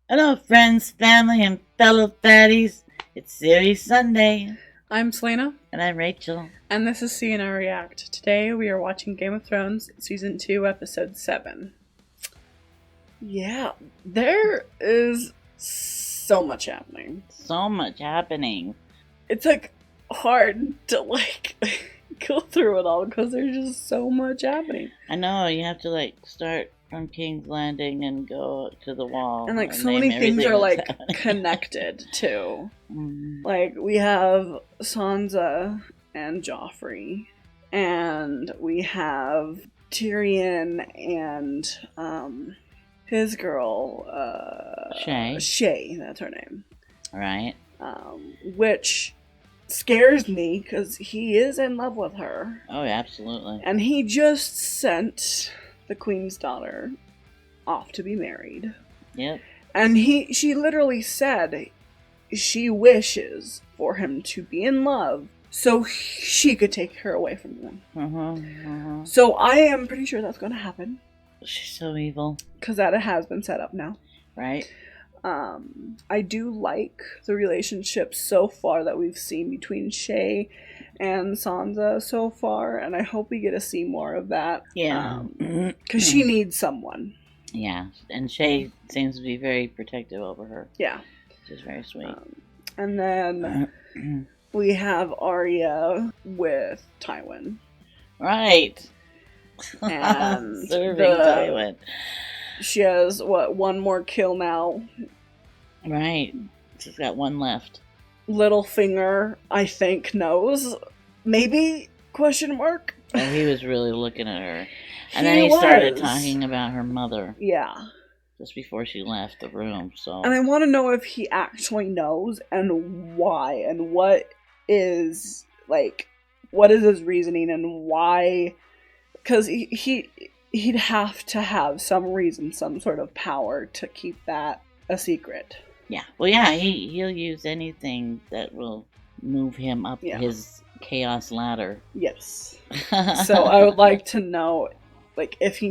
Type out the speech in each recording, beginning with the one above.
Hello, friends, family, and fellow fatties. It's Series Sunday, I'm Selena, and I'm Rachel. and this is See and I React. Today we are watching Game of Thrones Season 2, Episode 7. Yeah, there is so much happening. So much happening. It's hard to go through it all because there's just so much happening. I know, you have to start from King's Landing and go to the wall. And so many things are connected too. Mm-hmm. We have Sansa and Joffrey, and we have Tyrion and his girl, Shay. Shay, that's her name. Right. Which scares me because he is in love with her. Oh, absolutely. And he just sent the Queen's daughter off to be married. Yep. And she literally said she wishes for him to be in love so she could take her away from him. So I am pretty sure that's going to happen. She's so evil. Because that has been set up now. Right. I do like the relationship so far that we've seen between Shay and Sansa so far, and I hope we get to see more of that. Yeah. Because she needs someone. Yeah, and Shay seems to be very protective over her. Yeah. Which is very sweet. And then we have Arya with Tywin. Right. And Serving Tywin. She has, one more kill now? Right. She's got one left. Littlefinger, I think, knows. Maybe? Question mark? Oh, he was really looking at her. And then he started talking about her mother. Yeah. Just before she left the room, so... And I want to know if he actually knows, and why, and what is his reasoning, and why... Because he'd have to have some reason, some sort of power to keep that a secret. Yeah. Well, yeah, he'll use anything that will move him up his chaos ladder. Yes. So I would like to know, if he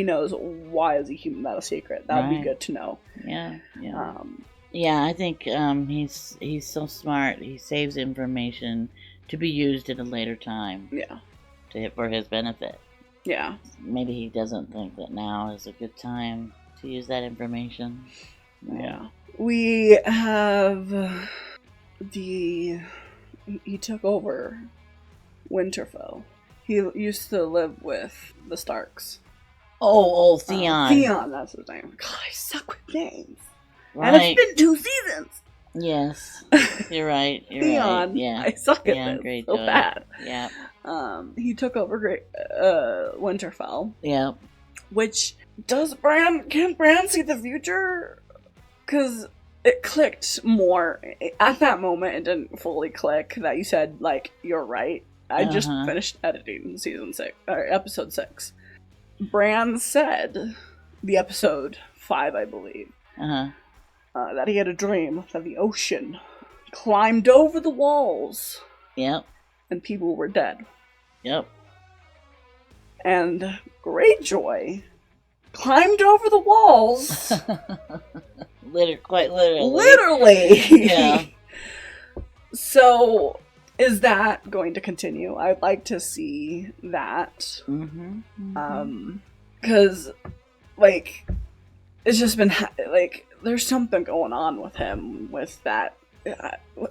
knows, why is he keeping that a secret? That would be good to know. Yeah. Yeah. Yeah, I think he's so smart. He saves information to be used at a later time. Yeah. For his benefit. Yeah. Maybe he doesn't think that now is a good time to use that information. Right? Yeah. We have he took over Winterfell. He used to live with the Starks. Oh, Theon. Theon, that's his name. God, I suck with names. Right. And it's been 2 seasons. Yes. You're right. Theon. Right. Yeah. I suck at this so bad. Yeah. He took over Winterfell. Yeah. Which, can Bran see the future? Because it clicked more. At that moment, it didn't fully click that you said, you're right. I just finished editing episode 6. Bran said, the episode 5, I believe, that he had a dream that the ocean climbed over the walls. Yep. And people were dead. Yep. And Greyjoy climbed over the walls. Quite literally. Literally! Yeah. So, is that going to continue? I'd like to see that. Because, it's just been, there's something going on with him, with that.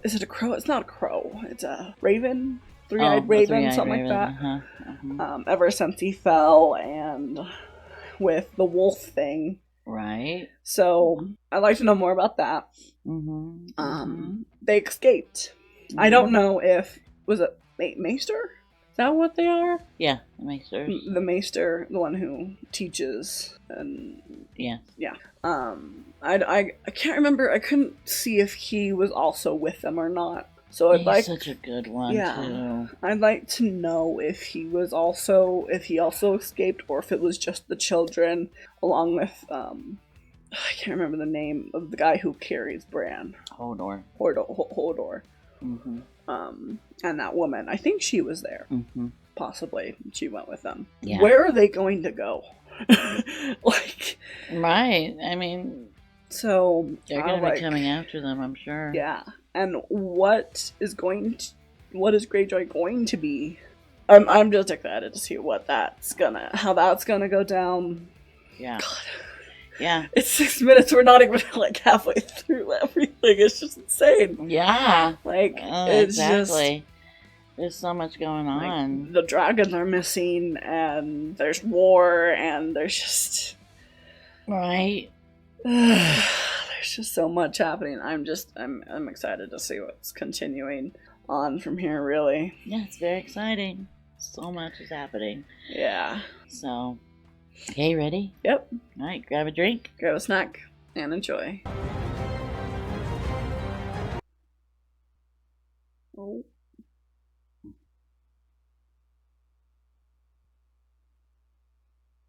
Is it a crow? It's not a crow. It's a raven? Three-eyed raven, something like that. Ever since he fell, and with the wolf thing. Right. So, I'd like to know more about that. They escaped. I don't know if... Was it Maester? Is that what they are? Yeah, the Maester. The Maester, the one who teaches, and... Yeah. Yeah. I can't remember. I couldn't see if he was also with them or not. So He's such a good one, too. I'd like to know if he also escaped, or if it was just the children, along with, I can't remember the name of the guy who carries Bran. Hodor. And that woman. I think she was there. Possibly. She went with them. Yeah. Where are they going to go? Right. I mean, So They're gonna be coming after them, I'm sure. Yeah, and what is Greyjoy going to be? I'm just excited to see how that's gonna go down. Yeah. God. Yeah. It's 6 minutes. We're not even like halfway through everything. It's just insane. Yeah. Like it's exactly. There's so much going on. Like, the dragons are missing, and there's war, and there's just right. There's just so much happening. I'm excited to see what's continuing on from here. Really. Yeah, it's very exciting. So much is happening. Yeah. So, okay, ready? Yep. All right, grab a drink, grab a snack, and enjoy. Oh.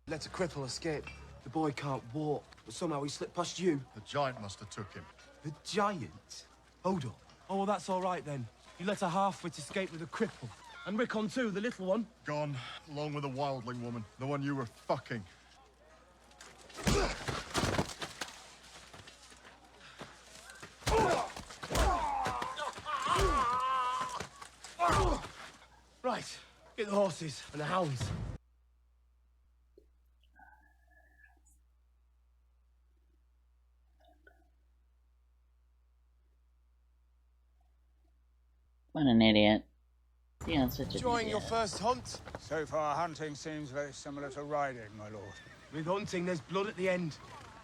Let a cripple escape. The boy can't walk, but somehow he slipped past you. The giant must have took him. The giant? Hold on. Oh, well, that's all right then. You let a half-wit escape with a cripple. And Rickon too, the little one. Gone, along with the wildling woman, the one you were fucking. Right, get the horses and the hounds. What an idiot. Yeah, such an Enjoying idiot. your first hunt? So far, hunting seems very similar to riding, my lord. With hunting, there's blood at the end.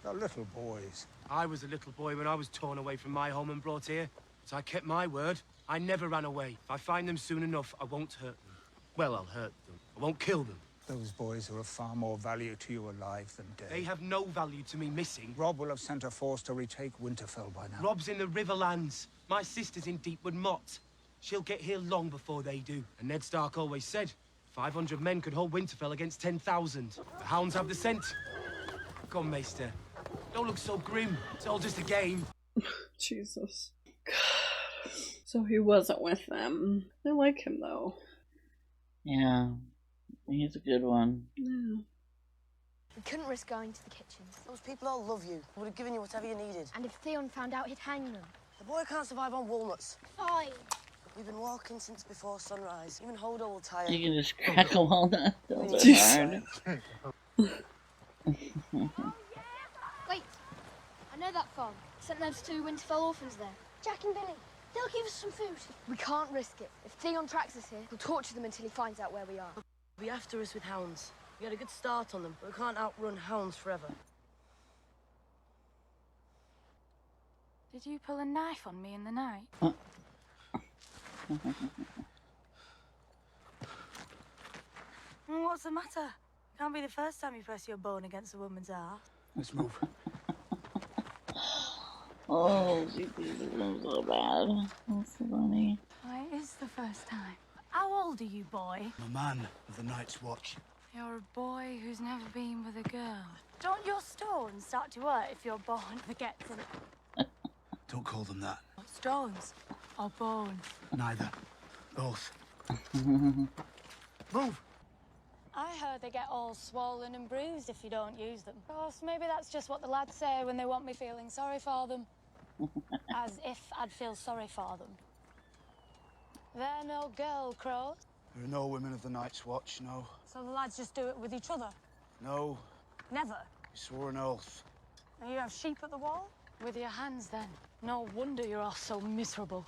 The little boys. I was a little boy when I was torn away from my home and brought here. So I kept my word. I never ran away. If I find them soon enough, I won't hurt them. Well, I'll hurt them. I won't kill them. Those boys are of far more value to you alive than dead. They have no value to me missing. Robb will have sent a force to retake Winterfell by now. Robb's in the Riverlands. My sister's in Deepwood Motte. She'll get here long before they do. And Ned Stark always said, 500 men could hold Winterfell against 10,000. The hounds have the scent. Come on, Maester. Don't look so grim. It's all just a game. Jesus. God. So he wasn't with them. I like him, though. Yeah, he's a good one. Yeah. We couldn't risk going to the kitchen. Those people all love you. Would have given you whatever you needed. And if Theon found out, he'd hang them. The boy can't survive on walnuts. Fine. We've been walking since before sunrise. Even Hodor will tire. You can just crack a walnut. Those are hard. Wait, I know that farm. Sent those 2 Winterfell orphans there. Jack and Billy. They'll give us some food. We can't risk it. If Theon tracks us here, he'll torture them until he finds out where we are. He'll be after us with hounds. We had a good start on them, but we can't outrun hounds forever. Did you pull a knife on me in the night? What's the matter? Can't be the first time you press your bone against a woman's arse. Let's move. Oh, she beat them so bad. That's so funny. Why, it is the first time. How old are you, boy? I'm a man of the Night's Watch. You're a boy who's never been with a girl. Don't your stones start to hurt if you're born forgetful? Don't call them that. Stones or bones? Neither. Both. Move! I heard they get all swollen and bruised if you don't use them. Of course, maybe that's just what the lads say when they want me feeling sorry for them. As if I'd feel sorry for them. They're no girl crows. There are no women of the Night's Watch, no. So the lads just do it with each other? No. Never? We swore an oath. And you have sheep at the wall? With your hands, then. No wonder you're all so miserable.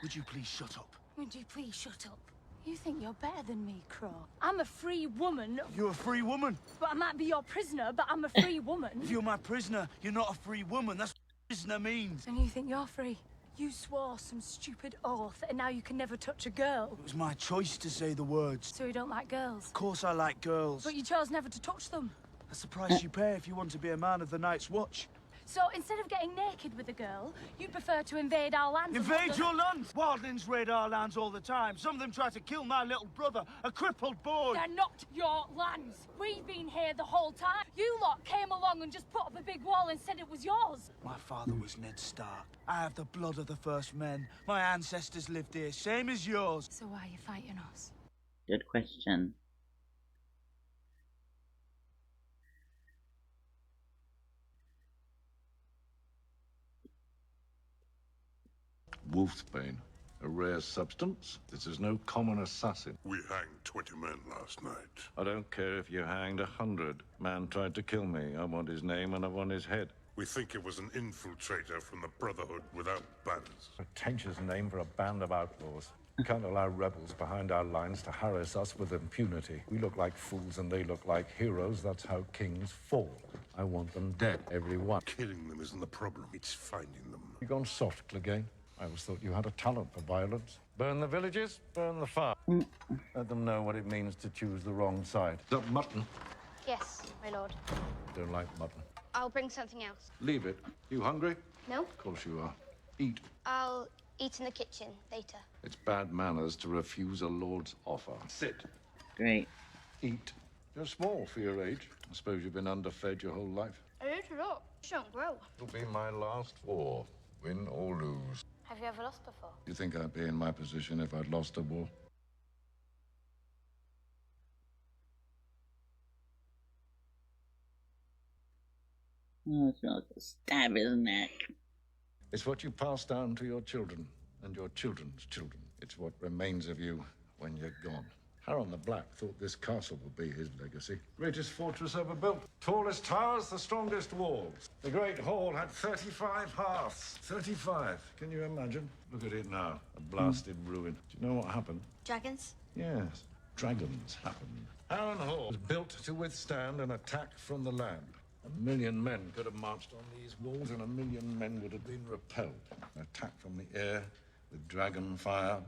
Would you please shut up? Would you please shut up? You think you're better than me, Crow. I'm a free woman. You're a free woman. But I might be your prisoner, but I'm a free woman. If you're my prisoner, you're not a free woman. That's what prisoner means. And you think you're free? You swore some stupid oath, and now you can never touch a girl. It was my choice to say the words. So you don't like girls? Of course I like girls. But you chose never to touch them. That's the price you pay if you want to be a man of the Night's Watch. So instead of getting naked with a girl, you prefer to invade our land. Invade your land? Wildlings raid our lands all the time. Some of them try to kill my little brother, a crippled boy. They're not your lands. We've been here the whole time. You lot came along and just put up a big wall and said it was yours. My father was Ned Stark. I have the blood of the first men. My ancestors lived here, same as yours. So why are you fighting us? Good question. Wolfsbane. A rare substance. This is no common assassin. We hanged 20 men last night. I don't care if you hanged 100. Man tried to kill me. I want his name and I want his head. We think it was an infiltrator from the Brotherhood without banners. A pretentious name for a band of outlaws. We can't allow rebels behind our lines to harass us with impunity. We look like fools and they look like heroes. That's how kings fall. I want them dead, every one. Killing them isn't the problem. It's finding them. You gone soft, Clegane? I always thought you had a talent for violence. Burn the villages, burn the farm. Let them know what it means to choose the wrong side. Is that mutton? Yes, my lord. Don't like mutton. I'll bring something else. Leave it. You hungry? No? Of course you are. Eat. I'll eat in the kitchen later. It's bad manners to refuse a lord's offer. Sit. Great. Eat. You're small for your age. I suppose you've been underfed your whole life. I eat a lot. Shan't grow. It'll be my last war, win or lose. Have you ever lost before? You think I'd be in my position if I'd lost a war? Oh, it smells like a stab his neck. It's what you pass down to your children and your children's children. It's what remains of you when you're gone. Harold the Black thought this castle would be his legacy. Greatest fortress ever built. Tallest towers, the strongest walls. The Great Hall had 35 hearths. 35. Can you imagine? Look at it now. A blasted ruin. Do you know what happened? Dragons? Yes. Dragons happened. Harren Hall was built to withstand an attack from the land. 1 million men could have marched on these walls, and 1 million men would have been repelled. An attack from the air with dragon fire.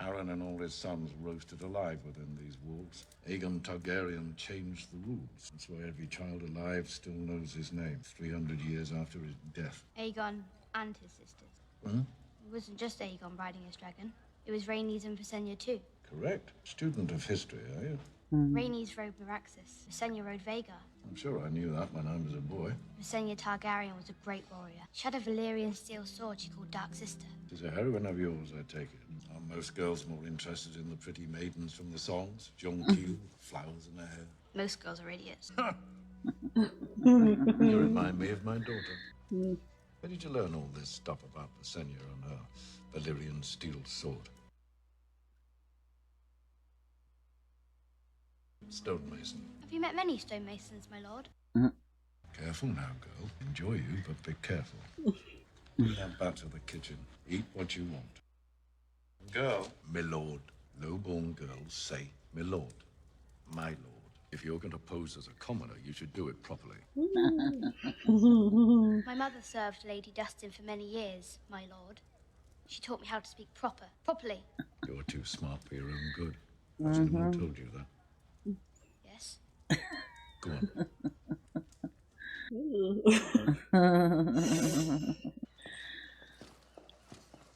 Harren and all his sons roasted alive within these walls. Aegon Targaryen changed the rules. That's why every child alive still knows his name, 300 years after his death. Aegon and his sisters. Hmm? It wasn't just Aegon riding his dragon. It was Rhaenys and Visenya too. Correct. Student of history, are you? Rhaenys rode Meraxus. Visenya rode Vhagar. I'm sure I knew that when I was a boy. Visenya Targaryen was a great warrior. She had a Valyrian steel sword she called Dark Sister. She's a heroine of yours, I take it. Are most girls more interested in the pretty maidens from the songs? Jonquil, flowers in her hair. Most girls are idiots. You remind me of my daughter. Where did you learn all this stuff about Visenya and her Valyrian steel sword? Stonemason. Have you met many stonemasons, my lord? Careful now, girl. Enjoy you, but be careful. Now back to the kitchen. Eat what you want. Girl. My lord. Low-born girls say, my lord. My lord. If you're going to pose as a commoner, you should do it properly. My mother served Lady Dustin for many years, my lord. She taught me how to speak properly. You're too smart for your own good. Has anyone told you that? Yes. Go on.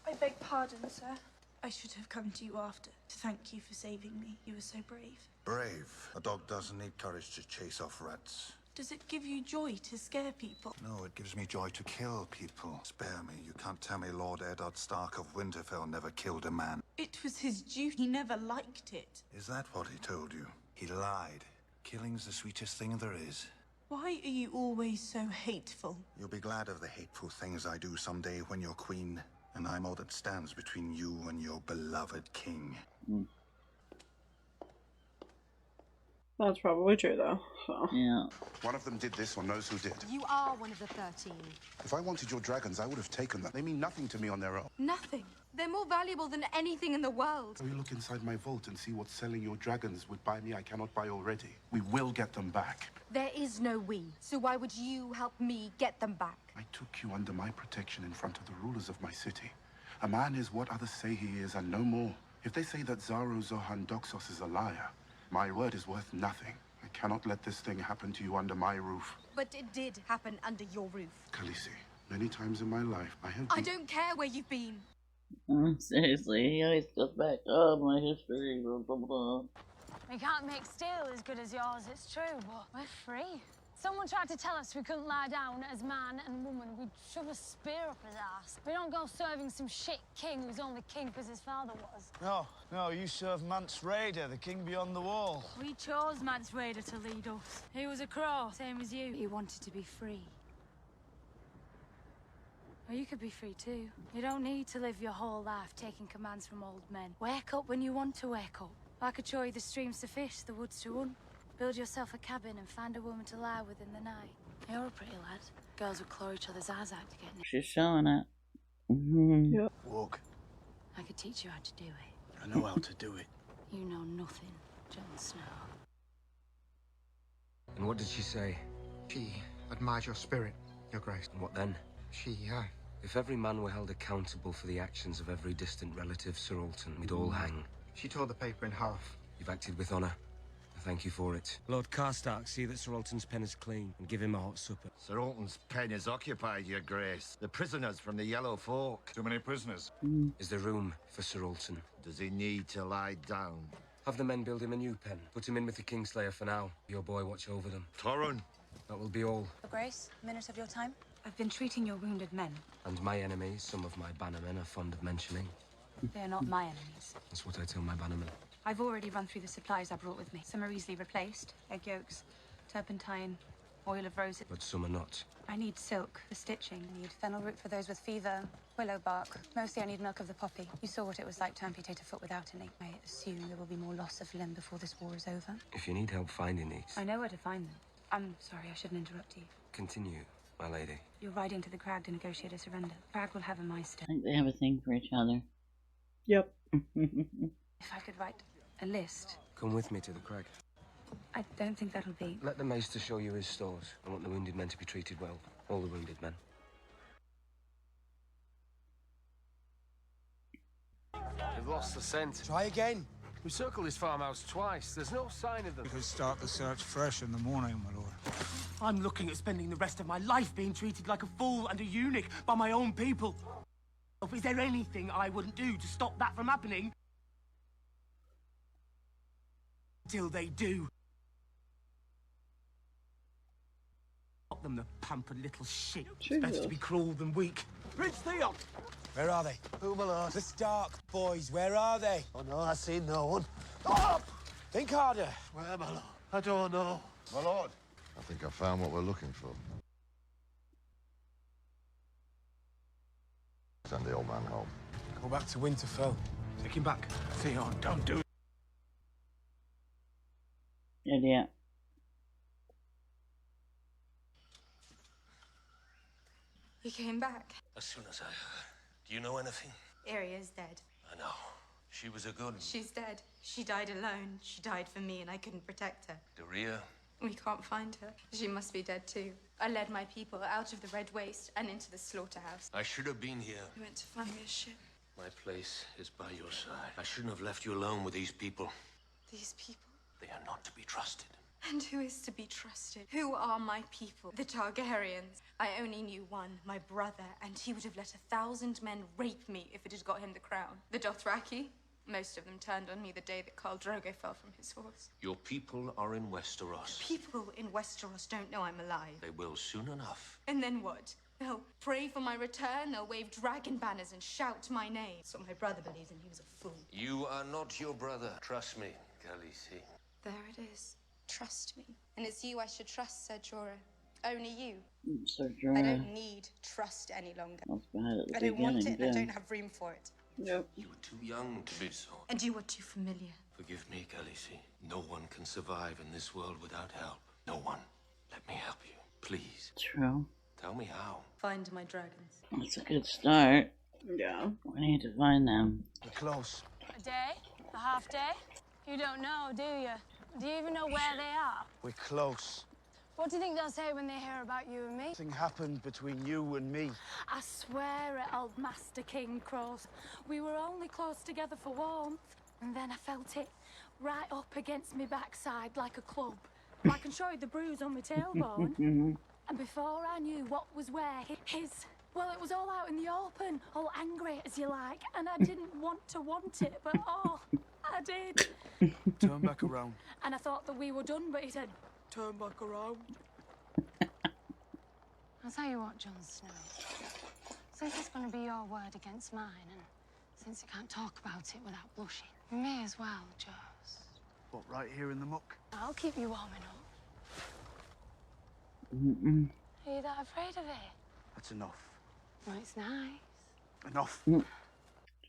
I beg pardon, sir. I should have come to you after to thank you for saving me. You were so brave. Brave? A dog doesn't need courage to chase off rats. Does it give you joy to scare people? No, it gives me joy to kill people. Spare me. You can't tell me Lord Eddard Stark of Winterfell never killed a man. It was his duty. He never liked it. Is that what he told you? He lied. Killing's the sweetest thing there is. Why are you always so hateful? You'll be glad of the hateful things I do someday when you're queen. And I'm all that stands between you and your beloved king. That's probably true, though. So. Yeah. One of them did this or knows who did. You are one of the 13. If I wanted your dragons, I would have taken them. They mean nothing to me on their own. Nothing. They're more valuable than anything in the world. So you look inside my vault and see what selling your dragons would buy me I cannot buy already. We will get them back. There is no we. So why would you help me get them back? I took you under my protection in front of the rulers of my city. A man is what others say he is and no more. If they say that Xaro Zohan Doxos is a liar, my word is worth nothing. I cannot let this thing happen to you under my roof. But it did happen under your roof. Khaleesi, many times in my life, I have I don't care where you've been. Seriously, he always goes back, oh, my history, blah, blah, blah. We can't make steel as good as yours, it's true, but we're free. Someone tried to tell us we couldn't lie down as man and woman. We'd shove a spear up his ass. We don't go serving some shit king who's only king because his father was. No, you serve Mance Rayder, the king beyond the wall. We chose Mance Rayder to lead us. He was a crow, same as you. He wanted to be free. Or you could be free too. You don't need to live your whole life taking commands from old men. Wake up when you want to wake up. I could show you the streams to fish, the woods to hunt. Build yourself a cabin and find a woman to lie with in the night. You're a pretty lad. Girls would claw each other's eyes out to get near. She's showing it. Mm-hmm. Yep. Walk. I could teach you how to do it. I know how to do it. You know nothing, Jon Snow. And what did she say? She admired your spirit, Your Grace. And what then? She, If every man were held accountable for the actions of every distant relative, Sir Alton, we'd all hang. She tore the paper in half. You've acted with honor. I thank you for it. Lord Karstark, see that Sir Alton's pen is clean, and give him a hot supper. Sir Alton's pen is occupied, Your Grace. The prisoners from the Yellow Folk. Too many prisoners. Is there room for Sir Alton? Does he need to lie down? Have the men build him a new pen. Put him in with the Kingslayer for now. Your boy watch over them. Torrun. That will be all. Your Grace, a minute of your time. I've been treating your wounded men. And my enemies, some of my bannermen are fond of mentioning. They are not my enemies. That's what I tell my bannermen. I've already run through the supplies I brought with me. Some are easily replaced. Egg yolks, turpentine, oil of roses. But some are not. I need silk for stitching. I need fennel root for those with fever, willow bark. Mostly I need milk of the poppy. You saw what it was like to amputate a foot without any. I assume there will be more loss of limb before this war is over. If you need help finding these... I know where to find them. I'm sorry, I shouldn't interrupt you. Continue, my lady. You're riding to the Crag to negotiate a surrender. Crag will have a Maester. I think they have a thing for each other. Yep. If I could write a list. Come with me to the Crag. I don't think that'll be... Let the Maester show you his stores. I want the wounded men to be treated well. All the wounded men. They've lost the scent. Try again. We circled this farmhouse twice. There's no sign of them. We could start the search fresh in the morning, my lord. I'm looking at spending the rest of my life being treated like a fool and a eunuch by my own people. Is there anything I wouldn't do to stop that from happening? Till they do. Stop them, the pampered little shit. It's better to be cruel than weak. Prince Theon! Where are they? Who, my lord? The Stark boys, where are they? Oh, no, I see no one. Oh! Think harder. Where, my lord? I don't know. My lord. I think I found what we're looking for. Send the old man home. Go back to Winterfell. Take him back. Theon, don't do it. Idiot. You came back. As soon as I heard. Do you know anything? Aria's dead. I know. She was a good... She's dead. She died alone. She died for me, and I couldn't protect her. Doria? We can't find her. She must be dead too. I led my people out of the Red Waste and into the slaughterhouse. I should have been here. We went to find this ship. My place is by your side. I shouldn't have left you alone with these people. These people? They are not to be trusted. And who is to be trusted? Who are my people? The Targaryens. I only knew one, my brother, and he would have let 1,000 men rape me if it had got him the crown. The Dothraki? Most of them turned on me the day that Khal Drogo fell from his horse. Your people are in Westeros. People in Westeros don't know I'm alive. They will soon enough. And then what? They'll pray for my return, they'll wave dragon banners and shout my name. That's what my brother believes, and he was a fool. You are not your brother. Trust me, Khaleesi. There it is. Trust me. And it's you I should trust, Ser Jorah. Only you. Ser I Jorah. don't need trust any longer. That's bad at the I don't want it, beginning, and I too. don't have room for it. Yep. You were too young to be so. And you are too familiar. Forgive me, Khaleesi. No one can survive in this world without help. No one. Let me help you, please. True. Tell me how. Find my dragons. That's a good start. Yeah. We need to find them. We're close. A day? A half day? You don't know, do you? Do you even know where they are? We're close. What do you think they'll say when they hear about you and me? Something happened between you and me. I swear it, old Master King Cross. We were only close together for warmth, and then I felt it right up against me backside like a club. I can show you the bruise on my tailbone. And before I knew what was where, well, it was all out in the open, all angry as you like, and I didn't want it, but oh, I did. Turn back around. And I thought that we were done, but he said, turn back around. I'll tell you what, Jon Snow. Since it's going to be your word against mine, and since you can't talk about it without blushing, we may as well just... What, right here in the muck? I'll keep you warming up. Mm-mm. Are you that afraid of it? That's enough. Oh, it's nice. Enough.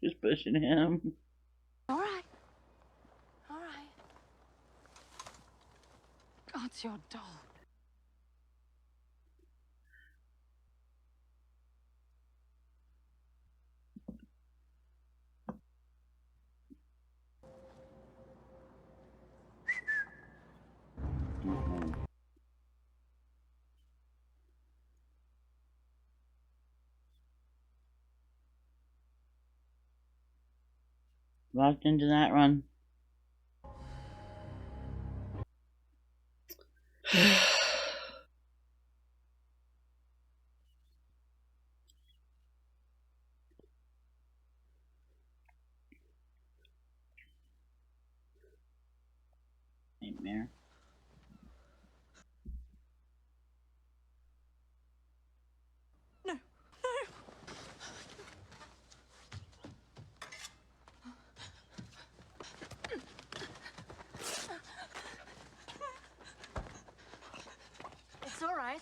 She's pushing him. All right. All right. God's your doll. Walked into that run. Nightmare. No, no. It's all right.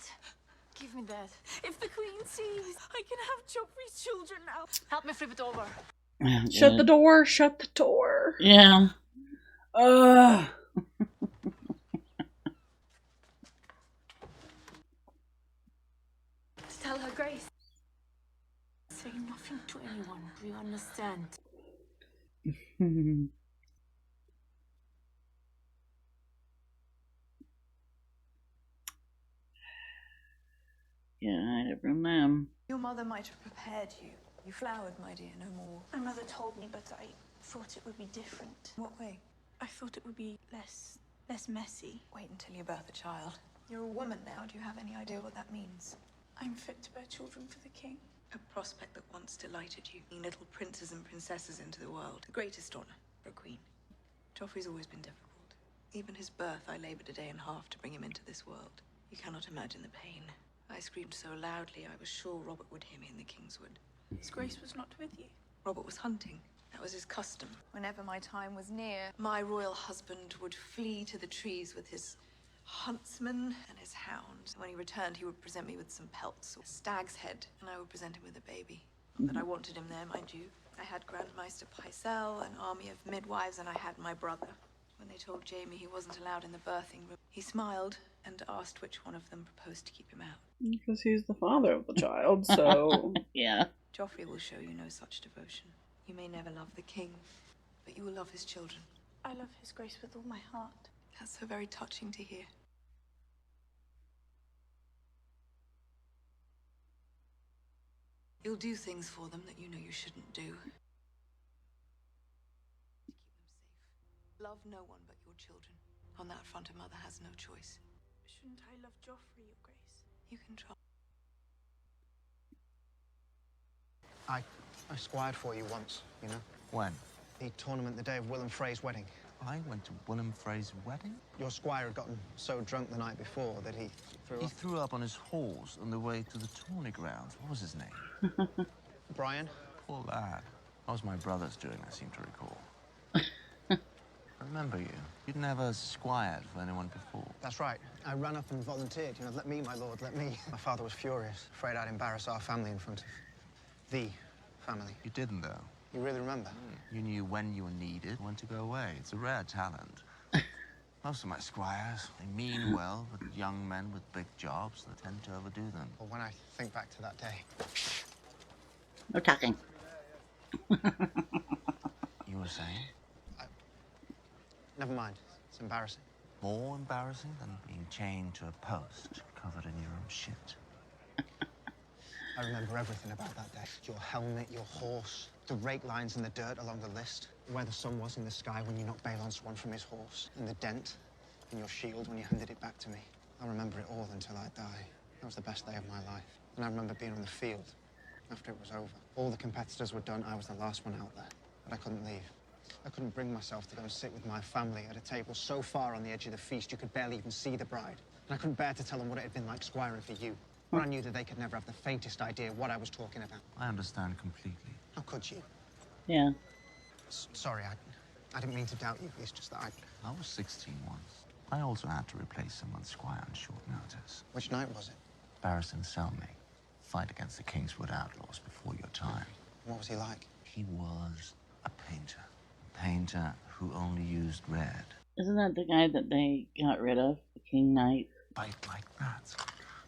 Give me that. If the Queen sees, I can have Joffrey's children now. Help me flip it over. Shut the door. Shut the door. Yeah. Tell her Grace. Say nothing to anyone. Do you understand? Yeah, hide it from them. Your mother might have prepared you. You flowered, my dear, no more. My mother told me, but I thought it would be different. What way? I thought it would be less messy. Wait until you birth a child. You're a woman now. Do you have any idea what that means? I'm fit to bear children for the king. A prospect that once delighted you. Bringing little princes and princesses into the world. The greatest honor for a queen. Joffrey's always been difficult. Even his birth, I labored a day and a half to bring him into this world. You cannot imagine the pain. I screamed so loudly, I was sure Robert would hear me in the Kingswood. His Grace was not with you. Robert was hunting. That was his custom. Whenever my time was near, my royal husband would flee to the trees with his huntsman and his hound. When he returned, he would present me with some pelts or a stag's head, and I would present him with a baby. Not that I wanted him there, mind you. I had Grandmeister Pycelle, an army of midwives, and I had my brother. When they told Jamie he wasn't allowed in the birthing room, he smiled and asked which one of them proposed to keep him out. Because he's the father of the child, so... Yeah. Joffrey will show you no such devotion. You may never love the king, but you will love his children. I love his Grace with all my heart. That's so very touching to hear. You'll do things for them that you know you shouldn't do. Keep them safe. Love no one but your children. On that front, a mother has no choice. Shouldn't I love Joffrey, Your Grace? You can try. I squired for you once, you know? When? The tournament the day of Willem Frey's wedding. I went to Willem Frey's wedding? Your squire had gotten so drunk the night before that he threw He up. threw up on his horse on the way to the tourney grounds. What was his name? Brian? Poor lad. That was my brother's doing, I seem to recall. I remember you. You'd never squired for anyone before. That's right. I ran up and volunteered. You know, let me, my lord, let me. My father was furious, afraid I'd embarrass our family in front of the family. You didn't, though. You really remember? You knew when you were needed, when to go away. It's a rare talent. Most of my squires, they mean well, but young men with big jobs, they tend to overdo them. Well, when I think back to that day... No talking. You were saying? Never mind. It's embarrassing. More embarrassing than being chained to a post covered in your own shit. I remember everything about that day. Your helmet, your horse, the rake lines in the dirt along the list, where the sun was in the sky when you knocked Balon Swan from his horse, and the dent in your shield when you handed it back to me. I'll remember it all until I die. That was the best day of my life. And I remember being on the field after it was over. All the competitors were done. I was the last one out there, but I couldn't leave. I couldn't bring myself to go and sit with my family at a table so far on the edge of the feast you could barely even see the bride. And I couldn't bear to tell them what it had been like squiring for you. But I knew that they could never have the faintest idea what I was talking about. I understand completely. How could you? Yeah. Sorry, I didn't mean to doubt you. It's just that I was 16 once. I also had to replace someone's squire on short notice. Which night was it? Barristan Selmy. fight against the Kingswood outlaws before your time. What was he like? He was a painter. A painter who only used red. Isn't that the guy that they got rid of? The King Knight? Fight like that.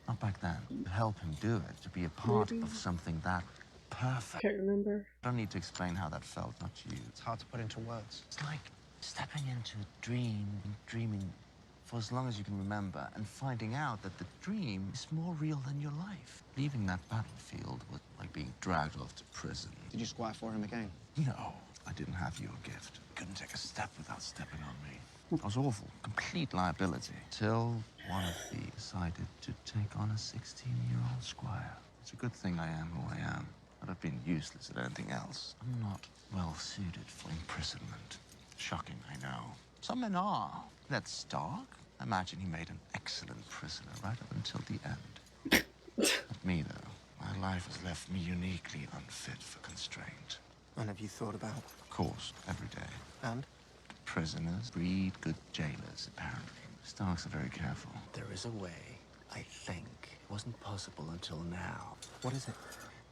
Not back then. To help him do it, to be a part Maybe. of something that perfect. Can't remember. I don't need to explain how that felt, not you. It's hard to put into words. It's like stepping into a dream and dreaming for as long as you can remember and finding out that the dream is more real than your life. Leaving that battlefield was like being dragged off to prison. Did you squire for him again? No, I didn't have your gift. Couldn't take a step without stepping on me. I was awful, complete liability, till one of these decided to take on a 16-year-old squire. It's a good thing I am who I am. I'd have been useless at anything else. I'm not well suited for imprisonment. Shocking, I know. Some men are. That Stark? I imagine he made an excellent prisoner right up until the end. Not me, though. My life has left me uniquely unfit for constraint. And have you thought about? Of course, every day. And? Prisoners breed good jailers, apparently. Starks are very careful. There is a way, I think. It wasn't possible until now. What is it?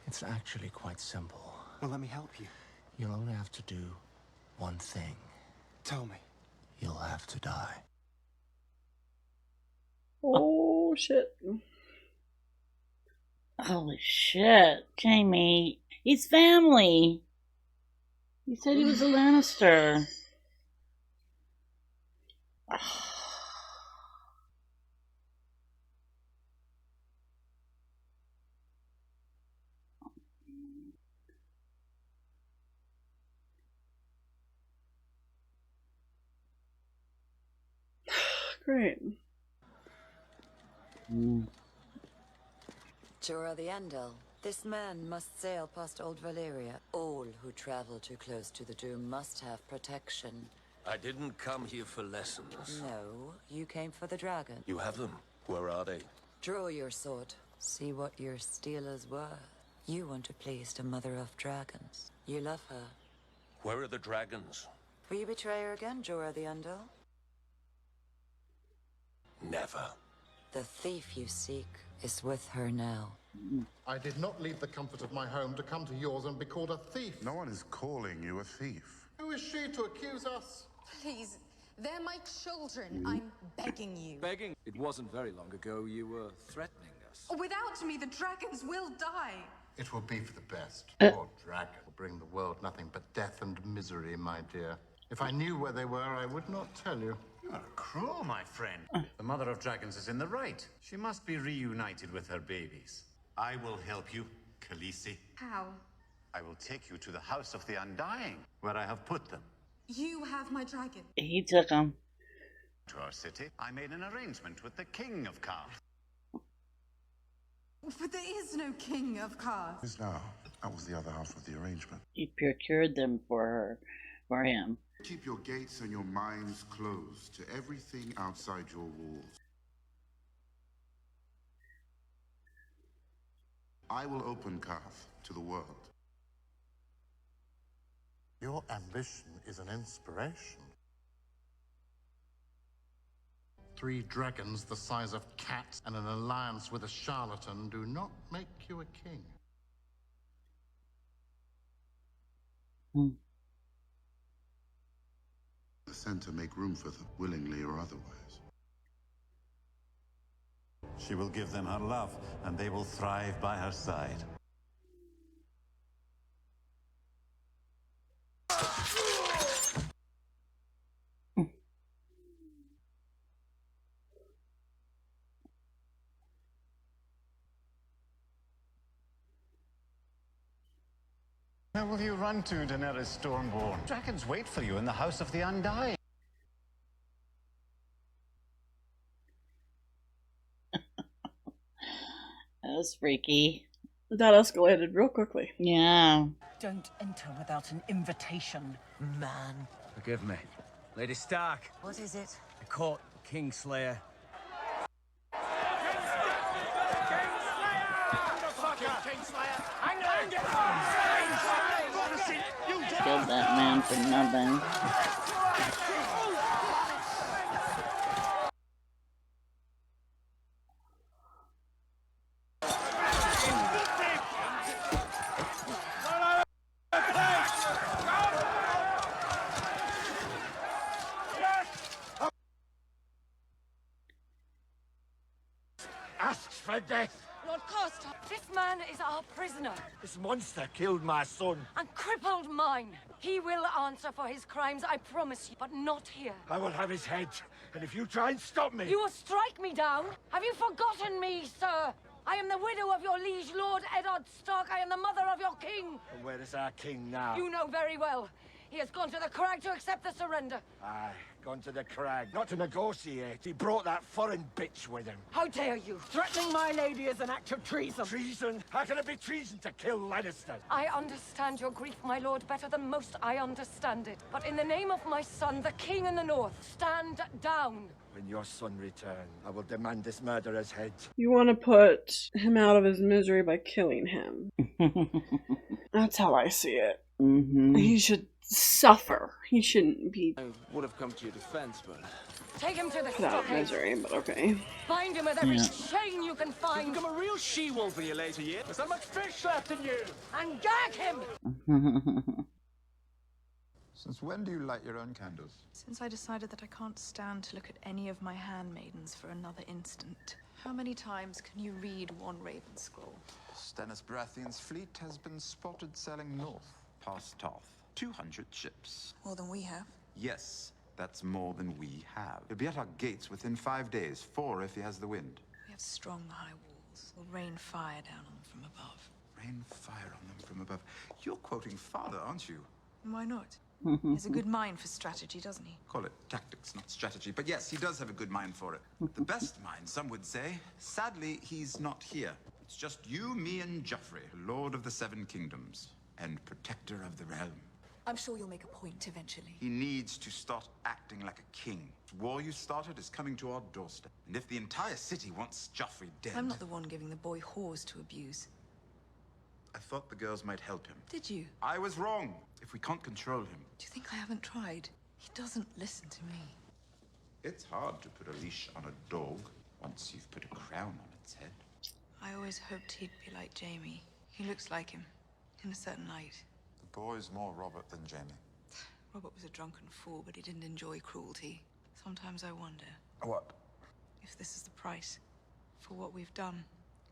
It's actually quite simple. Well, let me help you. You'll only have to do one thing. Tell me. You'll have to die. Oh, shit. Holy shit, Jamie. He's family. He said he was a Lannister. Great. Jorah the Andal. This man must sail past Old Valyria. All who travel too close to the Doom must have protection. I didn't come here for lessons. No, you came for the dragon. You have them. Where are they? Draw your sword. See what your steel is worth. You want to please the Mother of Dragons. You love her. Where are the dragons? Will you betray her again, Jorah the Andal? Never. The thief you seek is with her now. I did not leave the comfort of my home to come to yours and be called a thief. No one is calling you a thief. Who is she to accuse us? Please, they're my children. I'm begging you. Begging? It wasn't very long ago you were threatening us. Without me, the dragons will die. It will be for the best. Your dragon will bring the world nothing but death and misery, my dear. If I knew where they were, I would not tell you. You are cruel, my friend. The Mother of Dragons is in the right. She must be reunited with her babies. I will help you, Khaleesi. How? I will take you to the House of the Undying, where I have put them. You have my dragon. He took him. To our city, I made an arrangement with the King of Karth. But there is no king of Karth. Is now. That was the other half of the arrangement. He procured them for him. Keep your gates and your minds closed to everything outside your walls. I will open Karth to the world. Your ambition is an inspiration. 3 dragons the size of cats and an alliance with a charlatan do not make you a king. The center make room for them, willingly or otherwise. She will give them her love, and they will thrive by her side. Where will you run to, Daenerys Stormborn? Dragons wait for you in the House of the Undying. That was freaky. That escalated real quickly. Yeah. Don't enter without an invitation, man. Forgive me. Lady Stark. What is it? I caught Kingslayer. Killed that man for nothing. her death. Lord Costa, this man is our prisoner This monster killed my son. and crippled mine. He will answer for his crimes, I promise you, but not here. I will have his head. And if you try and stop me... You will strike me down? Have you forgotten me, sir? I am the widow of your liege lord, Eddard Stark. I am the mother of your king. And where is our king now? You know very well. He has gone to the crag to accept the surrender. Aye, gone to the crag. Not to negotiate. He brought that foreign bitch with him. How dare you? Threatening my lady is an act of treason. Treason? How can it be treason to kill Lannister? I understand your grief, my lord, better than most I understand it. But in the name of my son, the king in the north, stand down. When your son returns, I will demand this murderer's head. You want to put him out of his misery by killing him. That's how I see it. Mm-hmm. He should suffer. He shouldn't be I would have come to your defense, but... Take him to the put out of stockade. misery, but okay. Bind him with every Yeah. chain you can find. Become a real she-wolf in your later years. There's not much fish left in you. And gag him! Since when do you light your own candles? Since I decided that I can't stand to look at any of my handmaidens for another instant. How many times can you read one Raven scroll? Stennis Baratheon's fleet has been spotted sailing north, past Tarth. 200 ships. More than we have. Yes, that's more than we have. He'll be at our gates within 5 days, 4 if he has the wind. We have strong high walls. We'll rain fire down on them from above. Rain fire on them from above. You're quoting father, aren't you? And why not? He has a good mind for strategy, doesn't he? Call it tactics, not strategy. But yes, he does have a good mind for it. The best mind, some would say. Sadly, he's not here. It's just you, me, and Joffrey, Lord of the Seven Kingdoms, and Protector of the Realm. I'm sure you'll make a point eventually. He needs to start acting like a king. The war you started is coming to our doorstep. And if the entire city wants Joffrey dead... I'm not the one giving the boy whores to abuse. I thought the girls might help him. Did you? I was wrong. If we can't control him... Do you think I haven't tried? He doesn't listen to me. It's hard to put a leash on a dog once you've put a crown on its head. I always hoped he'd be like Jamie. He looks like him, in a certain light. The boy's more Robert than Jamie. Robert was a drunken fool, but he didn't enjoy cruelty. Sometimes I wonder What? if this is the price for what we've done,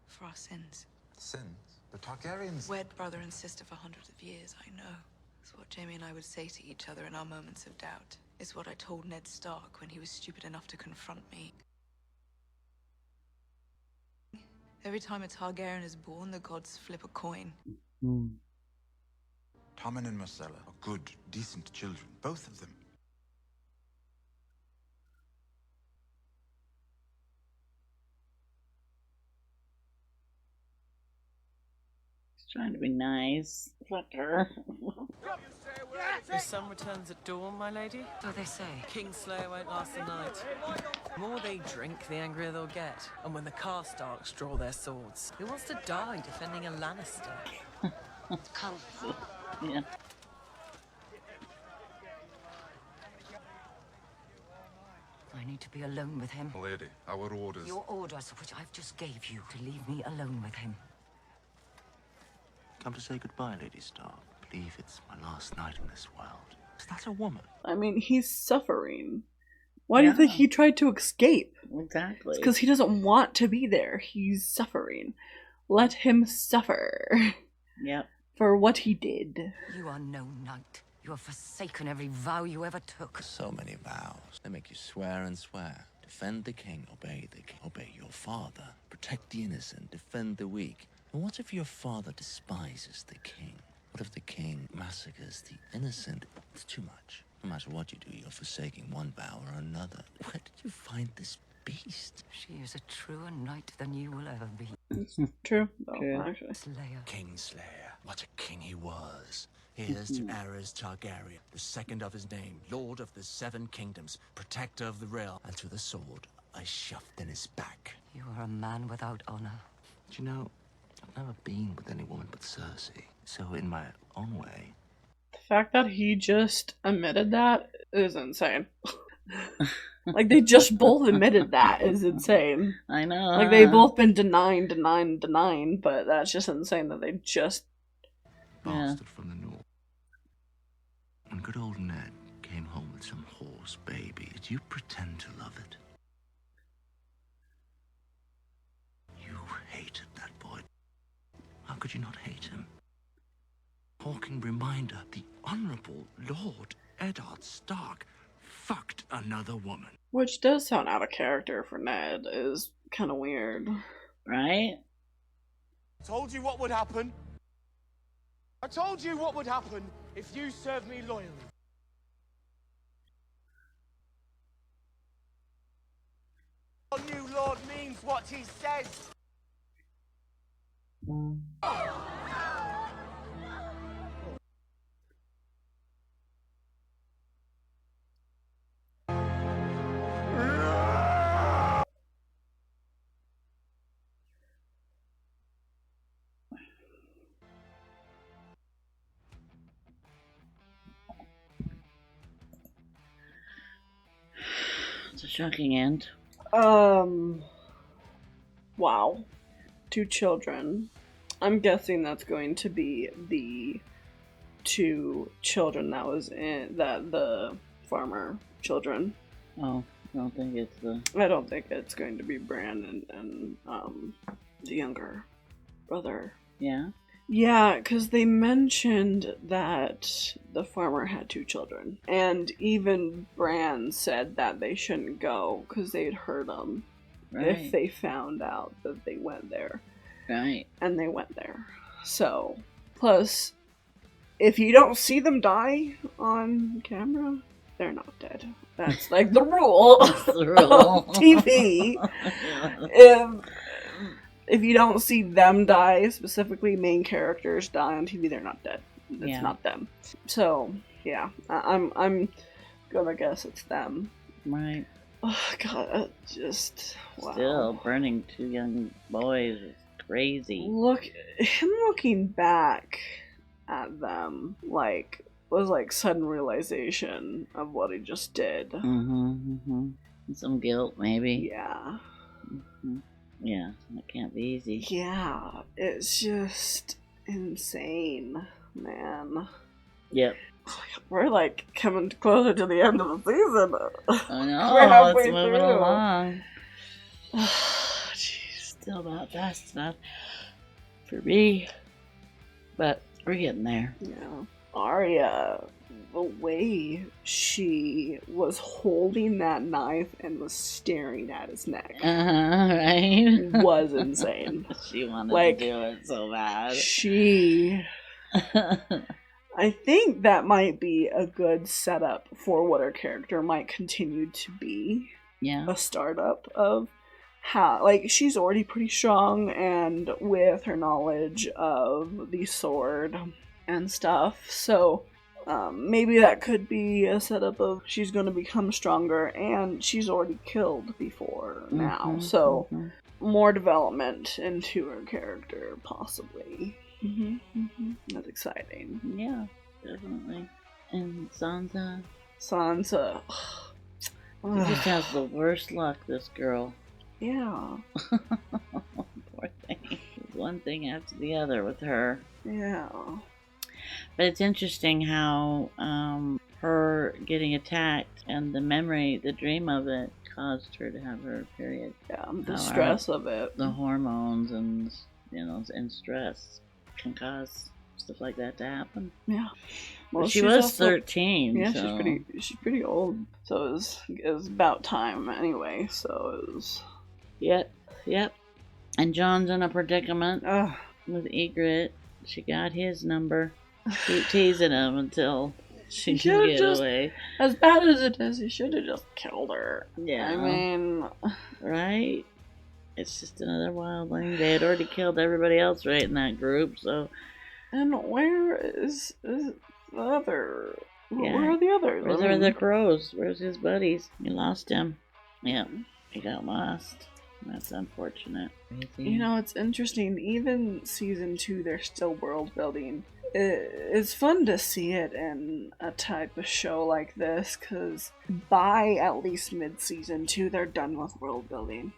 for our sins. Sins? The Targaryens... Wed brother and sister for hundreds of years, I know. It's what Jamie and I would say to each other in our moments of doubt. It's what I told Ned Stark when he was stupid enough to confront me. Every time a Targaryen is born, the gods flip a coin. Tommen and Myrcella are good, decent children. Both of them. Trying to be nice. Fuck her. Your son returns at dawn, my lady? So they say. Kingslayer won't last the night. The more they drink, the angrier they'll get. And when the Karstarks draw their swords, who wants to die defending a Lannister? Come. Yeah. I need to be alone with him. Lady, our orders... Your orders, which I've just gave you, to leave me alone with him. Come to say goodbye, Lady Stark. I believe it's my last night in this world. Is that a woman? I mean, he's suffering. Why do you think he tried to escape? Exactly. It's because he doesn't want to be there. He's suffering. Let him suffer. Yep. For what he did. You are no knight. You have forsaken every vow you ever took. So many vows. They make you swear and swear. Defend the king, obey the king, obey your father. Protect the innocent, defend the weak. And what if your father despises the king? What if the king massacres the innocent? It's too much. No matter what you do, you're forsaking one vow or another. Where did you find this beast? She is a truer knight than you will ever be. True. True. Actually. Slayer. Kingslayer. What a king he was. Here's to Aerys Targaryen, the second of his name, Lord of the Seven Kingdoms, Protector of the Realm, and to the sword I shoved in his back. You are a man without honor. Do you know, I've never been with any woman but Cersei. So in my own way... The fact that he just admitted that is insane. Like, they just both admitted that is insane. I know. Like, they've both been denying, but that's just insane that they just... Bastard from the north. When good old Ned came home with some horse baby, did you pretend to love it? You hated that boy. How could you not hate him? Hawking reminder, the Honorable Lord Eddard Stark fucked another woman. Which does sound out of character for Ned. Is kind of weird. Right? Told you what would happen. I told you what would happen if you served me loyally. Our new lord means what he says. It's a shocking end. Wow. 2 children. I'm guessing that's going to be the 2 children that was in the farmer children. Oh, I don't think it's the... I don't think it's going to be Bran and the younger brother. Yeah? Yeah, because they mentioned that the farmer had 2 children. And even Bran said that they shouldn't go because they'd hurt them if they found out that they went there. Right. And they went there. So, plus, if you don't see them die on camera, they're not dead. That's like the rule. That's the rule. Of TV. If you don't see them die, specifically main characters die on TV, they're not dead. It's not them. So, yeah, I'm gonna guess it's them. Right. Oh god, just wow. Still burning 2 young boys is crazy. Him looking back at them was like sudden realization of what he just did. Some guilt, maybe. Yeah. Yeah, it can't be easy. Yeah, it's just insane, man. Yep. We're like coming closer to the end of the season. I know, We're halfway it's moving through. along. Jeez, still not fast enough for me. But we're getting there. Yeah. Arya, the way she was holding that knife and was staring at his neck right? was insane. She wanted to do it so bad. I think that might be a good setup for what her character might continue to be. Yeah. A startup of how, like, she's already pretty strong, and with her knowledge of the sword and stuff, so maybe that could be a setup of she's going to become stronger, and she's already killed before now, so more development into her character, possibly. That's exciting. Yeah, definitely. And Sansa? Sansa. She just has the worst luck, this girl. Yeah. Poor thing. One thing after the other with her. Yeah. But it's interesting how her getting attacked and the dream of it caused her to have her period. Yeah, the stress of it. The hormones and, and stress can cause stuff like that to happen. Yeah. Well, she was 13. Yeah, so. she's pretty old. So it was about time anyway. So it was. Yep. And John's in a predicament with Ygritte. She got his number. Keep teasing him until she can get away. As bad as it is, he should have just killed her. Yeah. I mean, right? It's just another wildling. They had already killed everybody else right in that group, so. And where is the other? Yeah. Where are the others? Where's the other crows? Where's his buddies? You lost him. Yep, he got lost. That's unfortunate. It's interesting. Even season 2, they're still world building. It's fun to see it in a type of show like this, because by at least mid-season 2, they're done with world building.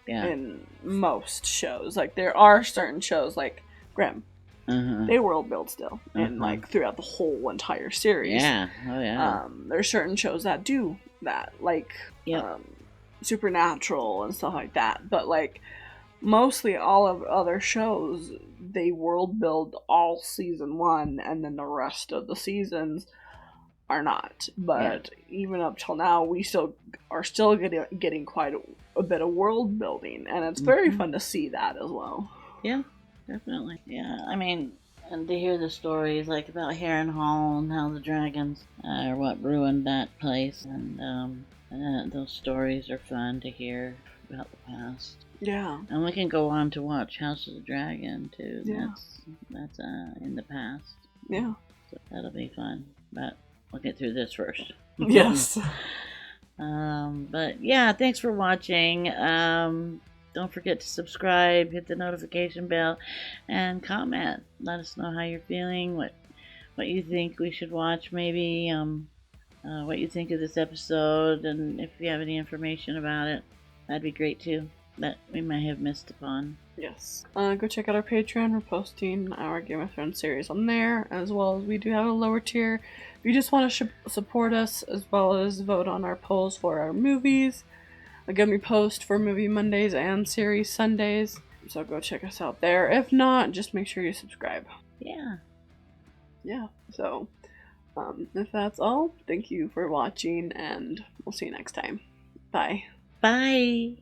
Yeah. In most shows. Like, there are certain shows, like Grimm. They world build still. And, like, throughout the whole entire series. Yeah. Oh, yeah. There's certain shows that do that. Like, Supernatural and stuff like that. But, like, mostly all of other shows, they world build all season 1, and then the rest of the seasons are not. But even up till now, we are still getting quite a bit of world building, and it's very fun to see that as well. Yeah, definitely. Yeah, I mean, and to hear the stories like about Harrenhal and how the dragons are what ruined that place, and those stories are fun to hear about the past. Yeah. And we can go on to watch House of the Dragon too. Yeah. That's in the past. Yeah. So that'll be fun. But we'll get through this first. Yes. But yeah, thanks for watching. Don't forget to subscribe, hit the notification bell, and comment. Let us know how you're feeling, what you think we should watch, maybe, what you think of this episode, and if you have any information about it, that'd be great too, that we might have missed upon. Yes. Go check out our Patreon. We're posting our Game of Thrones series on there, as well as we do have a lower tier. If you just want to support us, as well as vote on our polls for our movies. Again, we post for Movie Mondays and Series Sundays, so go check us out there. If not, just make sure you subscribe. Yeah. Yeah, so if that's all, thank you for watching, and we'll see you next time. Bye. Bye.